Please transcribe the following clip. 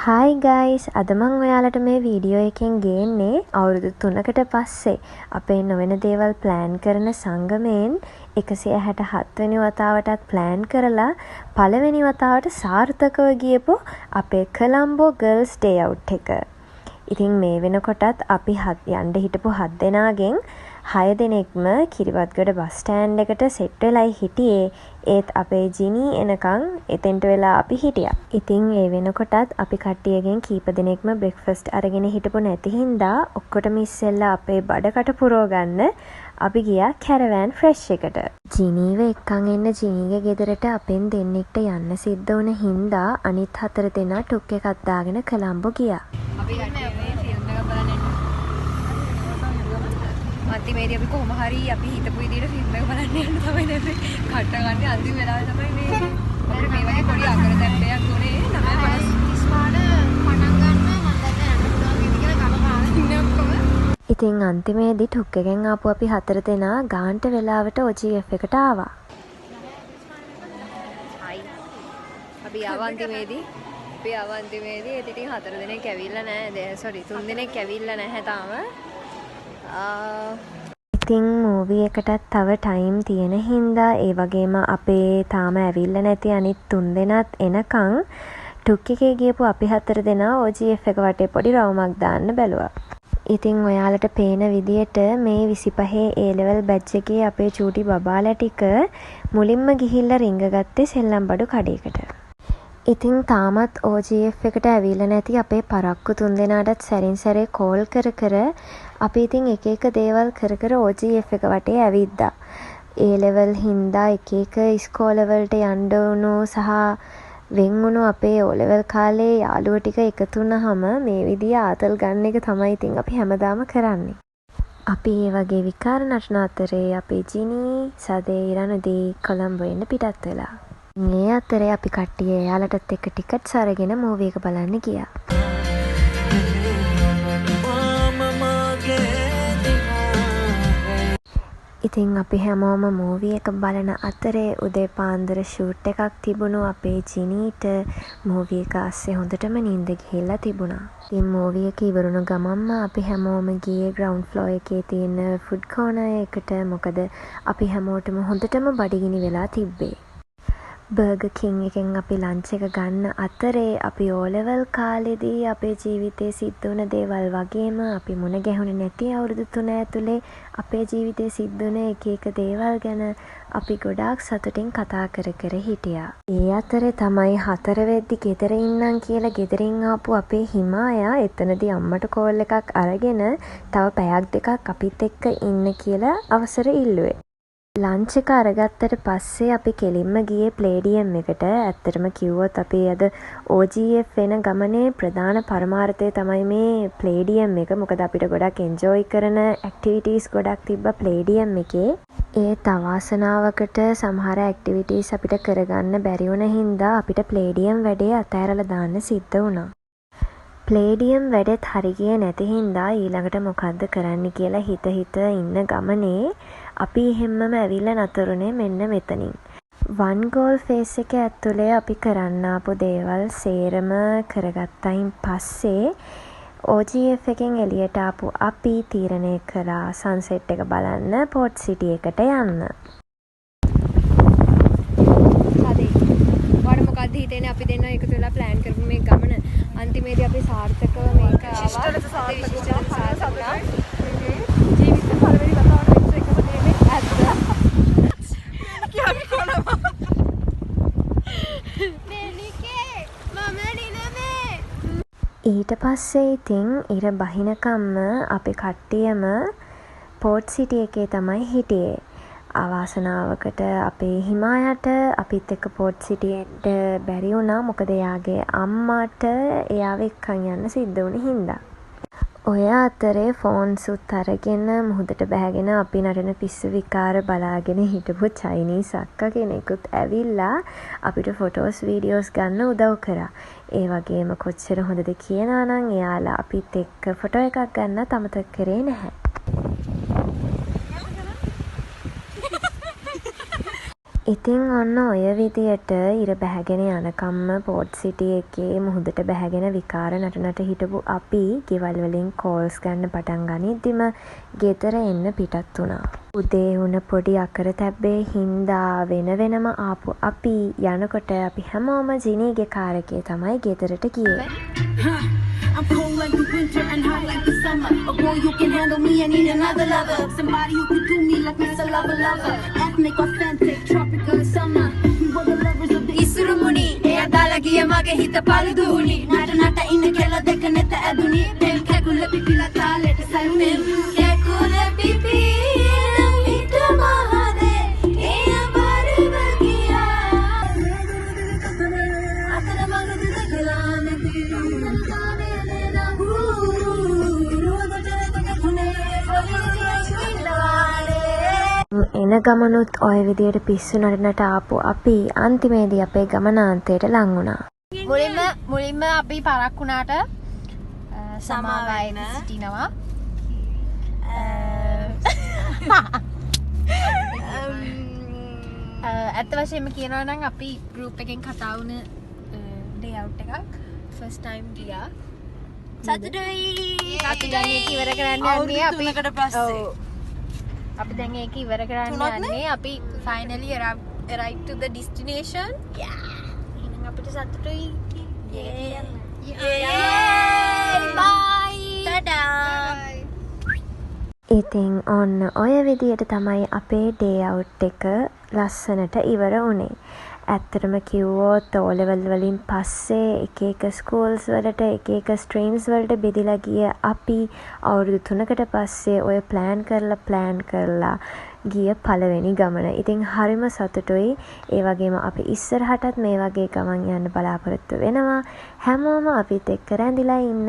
Hi guys, අද මං ඔයාලට මේ වීඩියෝ එකෙන් ගේන්නේ අවුරුදු 3කට පස්සේ අපේ නොවන දේවල් ප්ලෑන් කරන සංගමයෙන් 167 වෙනි වතාවටත් ප්ලෑන් කරලා පළවෙනි වතාවට සාර්ථකව ගියපු අපේ කොලම්බෝ ගර්ල්ස් ඩේ අවුට් එක. ඉතින් මේ වෙනකොටත් අපි යන්න හිටපු 7 දෙනාගෙන් 6 දෙනෙක්ම කිරිබත්ගොඩ බස් ස්ටෑන්ඩ් එකට සෙට් වෙලයි හිටියේ. ඒත් අපේ ජිනි එනකන් එතෙන්ට වෙලා අපි හිටියා. ඉතින් ඒ වෙනකොටත් අපි කට්ටියගෙන් කීප දෙනෙක්ම බ්‍රෙක්ෆාස්ට් අරගෙන හිටපු නැති හින්දා ඔක්කොටම ඉස්සෙල්ලා අපේ බඩකට පුරව ගන්න අපි ගියා කැරවෑන් ෆ්‍රෙෂ් එකට. ජිනීව එක්කන් එන්න ජිනීගේ ගෙදරට අපෙන් දෙන්නෙක්ට යන්න සිද්ධ වුණ හින්දා අනිත් 4 දෙනා ටුක් එකක් දාගෙන කොලම්බෝ ගියා. අපි කට්ටිය මේ ෆිල්ම් එක බලන්න එන්න. අන්තිමේදී අපි කොහොම හරි අපි හිතපු විදිහට ෆිල්ම් එක බලන්න යන්න තමයි නැති කට ගන්න අන්තිම වෙලාවේ තමයි මේ අපිට මේ වගේ පොඩි අකරතැබ්බයක් උනේ 9:50 මාන පටන් ගන්න මම දැන් යන්න පුළුවන් වේද කියලා කම කාලා ඉන්නේ ඔක්කොම. ඉතින් අන්තිමේදී ටුක් එකෙන් ආපු අපි 4 දෙනා ගාන්ට වෙලාවට OGF එකට ආවා. හයි. අපි අන්තිමේදී ඉතින් 4 දෙනෙක් ඇවිල්ලා නැහැ. සෝරි 3 දෙනෙක් ඇවිල්ලා නැහැ තාම. ඉතින් මූවී එකටත් තව ටයිම් තියෙන හින්දා ඒ වගේම අපේ තාම ඇවිල්ලා නැති අනිත් 3 දෙනාත් එනකන් ටුක් එකේ ගියපු අපි 4 දෙනා OGF එක වටේ පොඩි රවුමක් දාන්න බැලුවා. ඉතින් ඔයාලට පේන විදියට මේ 25 A level බැච් එකේ අපේ චූටි බබාලා ටික මුලින්ම ගිහිල්ලා රිංගගත්තේ සෙල්ලම් බඩු කඩේකට. ඉතින් තාමත් OGF එකට ඇවිල්ලා නැති අපේ පරක්කු 3 දෙනාටත් සැරින් සැරේ කෝල් කර අපි ඉතින් එක එක දේවල් කර OGF එක වටේ ඇවිද්දා. A level හින්දා එක එක ඉස්කෝල වලට යන්න වුණු සහ වෙන් වුණු අපේ O level කාලේ යාළුවෝ ටික එකතු වුණාම මේ විදිය ආතල් ගන්න එක තමයි ඉතින් අපි හැමදාම කරන්නේ. අපි ඒ වගේ විකාර නටන අතරේ අපේ ජිනි සදේ ඉරණුදී කොලම්බෝ එන්න පිටත් වෙලා. මේ අතරේ අපි කට්ටිය එයාලටත් එක්ක ටිකට්ස් අරගෙන මූවී එක බලන්න ගියා. ඉතින් අපි හැමෝම මූවී එක බලන අතරේ උදේ පාන්දර ෂූට් එකක් තිබුණු අපේ ජිනීට මූවී එක ASCII හොඳටම නිින්ද ගිහිල්ලා තිබුණා. ඉතින් මූවී එක ඉවරුණු ගමන්ම අපි හැමෝම ගියේ ග්‍රවුන්ඩ් ෆ්ලෝර් එකේ තියෙන ෆුඩ් කෝනර් එකට. මොකද අපි හැමෝටම හොඳටම බඩගිනි වෙලා තිබ්බේ. බර්ගර් කිං එකෙන් අපි ලන්ච් එක ගන්න අතරේ අපි O level කාලෙදී අපේ ජීවිතේ සිද්ධ වුණ දේවල් වගේම අපි මුණ ගැහුනේ නැති අවුරුදු 3 ඇතුලේ අපේ ජීවිතේ සිද්ධ වුණ එක දේවල් ගැන අපි ගොඩාක් සතුටින් කතා කර හිටියා. ඒ අතරේ තමයි 4 වෙද්දි ගෙදර ඉන්නම් කියලා ගෙදරින් ආපු අපේ හිමායා එතනදී අම්මට කෝල් එකක් අරගෙන තව පැයක් දෙකක් අපිත් එක්ක ඉන්න කියලා අවසර ඉල්ලුවේ. ලන්ච් එක අරගත්තට පස්සේ අපි කෙලින්ම ගියේ ප්ලේඩියම් එකට. ඇත්තටම කිව්වොත් අපි අද OGF වෙන ගමනේ ප්‍රධාන පරමාර්ථය තමයි මේ ප්ලේඩියම් එක. මොකද අපිට ගොඩක් එන්ජොයි කරන ඇක්ටිවිටීස් ගොඩක් තිබ්බා ප්ලේඩියම් එකේ. ඒ තවාසනාවකට සමහර ඇක්ටිවිටීස් අපිට කරගන්න බැරි වුණ හින්දා අපිට ප්ලේඩියම් වැඩේ අතෑරලා දාන්න සිද්ධ වුණා. ප්ලේඩියම් වැඩෙත් හරි ගියේ නැති හින්දා ඊළඟට මොකද්ද කරන්න කියලා හිත ඉන්න ගමනේ අපි එහෙම්මම ඇවිල්ලා නතරුනේ මෙන්න මෙතනින්. වන් ගෝල් ෆේස් එක ඇතුලේ අපි කරන්න ආපු දේවල් සේරම කරගත්තයින් පස්සේ OGF එකෙන් එළියට ආපු අපි තීරණය කළා සන්සෙට් එක බලන්න පෝට් සිටි එකට යන්න. මොකක්ද හිතෙන්නේ අපි දෙන්නා එකතු වෙලා ප්ලෑන් කරපු මේ ගමන අන්තිමේදී අපි සාර්ථකව මේක ආවා. ජීවිතේ පළවෙනි වතාවට වෙච්ච එකම දෙන්නේ ඇත්ත. කියන්නේ කොළම. මෙලිකේ මම නිනමේ. ඊට පස්සේ ඉතින් ඉර බහිනකම්ම අපි කට්ටියම පෝට් සිටි එකේ තමයි හිටියේ. අවාසනාවකට අපේ හිමායට අපිත් එක්ක පෝට් සිටියට බැරි වුණා. මොකද එයාගේ අම්මාට එයාව එක්කන් යන්න සිද්ධ වුණ හින්දා. ඔය අතරේ ෆෝන්සුත් අරගෙන මුහුදට බැහැගෙන අපි නටන පිස්සු විකාර බලාගෙන හිටපු චයිනීස් අක්කා කෙනෙකුත් ඇවිල්ලා අපිට ෆොටෝස් වීඩියෝස් ගන්න උදව් කරා. ඒ වගේම කොච්චර හොඳද කියනවා නම් එයාලා අපිත් එක්ක ෆොටෝ එකක් ගන්නත් අමතක කරේ නැහැ. ඉතින් ඔන්න ඔය විදියට ඉර බැහැගෙන යනකම්ම පෝට් සිටි එකේ මුහුදට බැහැගෙන විකාර නටනට හිටපු අපි ගෙවල් වලින් කෝල්ස් ගන්න පටන් ගනිද්දිම ගෙදර එන්න පිටත් වුණා. උදේ වුණ පොඩි අකරතැබ්බේ හින්දා වෙන වෙනම ආපු අපි යනකොට අපි හැමෝම ජිනීගේ කාර් එකේ තමයි ගෙදරට ගියේ. I'm cold like the winter and hot like the summer. A boy who can handle me, I need another lover. Somebody who can do me like Mr. Lover Lover. Ethnic, authentic, tropical summer. We were the lovers of the Isurumuni. Eya dalagiya mage hita paluduni. Nata nata inna kela deka neta aduni. Pem kekula pipila thaleta salune. Kekula pipila mita mahade. Eya barivagiya. Atara maludu degalane එන ගමනුත් ඔය විදියට පිස්සු නටනට ආපු අපි අන්තිමේදී අපේ ගමනාන්තයට ලං වුණා. මුලින්ම අපි පරක් වුණාට සමාවයින සිටිනවා. ඇත්ත වශයෙන්ම කියනවා නම් අපි ගෲප් එකෙන් කතා වුණ ඩේ අවුට් එකක් ෆස්ට් ටයිම් ගියා. සතුටුයි. අපි දැන් ඒක ඉවර කරන්න යන්නේ අපි 3කට පස්සේ. අපි දැන් ඒක ඉවර කරන්න යන්නේ අපි finally arrived to the destination. එහෙනම් අපිට සතුටුයි. Bye. Tada. ඉතින් ඔන්න ඔය විදියට තමයි අපේ ඩේ අවුට් එක ලස්සනට ඉවර වුණේ. ඇත්තටම කිව්වොත් O level වලින් පස්සේ එක එක ස්කූල්ස් වලට එක එක ස්ට්‍රීම්ස් වලට බෙදිලා ගිය අපි අවුරුදු 3කට පස්සේ ඔය ප්ලෑන් කරලා ගිය පළවෙනි ගමන. ඉතින් හරිම සතුටුයි. ඒ වගේම අපි ඉස්සරහටත් මේ වගේ ගමන් යන්න බලාපොරොත්තු වෙනවා. හැමෝම අපිත් එක්ක රැඳිලා ඉන්න.